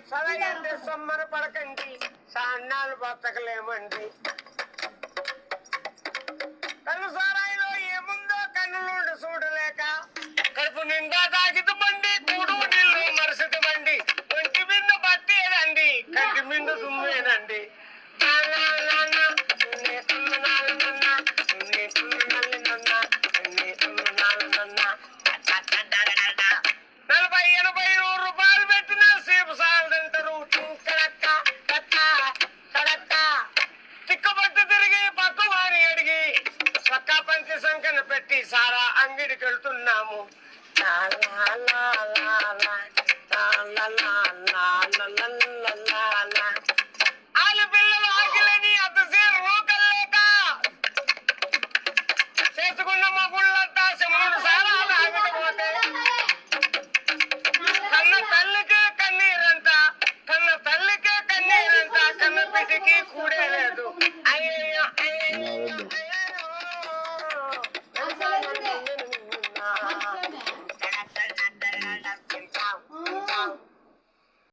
సలయంటే సొమ్మర పడకండి, సాన్నాలు బతకలేమండి. కళ్ళు సారాయిలో ఏముందో కన్నులుండి చూడలేక, కడుపు నిండా తాగిత బండి, కూడు నీళ్ళు మరుసటి బండి, ఒంటి మీద బట్టేదండి, కంటి మీద దుమ్మేనండి. ₹40-80 పెట్టిన సేపు సాగదంటారు. తిక్కబట్టు తిరిగి పక్క వారి అడిగి పక్కా పంచి సంఖ్యన పెట్టి సారా అంగిడికి వెళ్తున్నాము. ఆలు పిల్లలు ఆకిలని అంతసేపు రూకల్లేక చేసుకున్న మా గుళ్ళంతా 3 సారాలు ఆగకపోతే కన్న తల్లికే కన్నీరంట, కన్న తల్లికే కన్నీరంట, కన్న బిడ్డకి కూడే లేదు.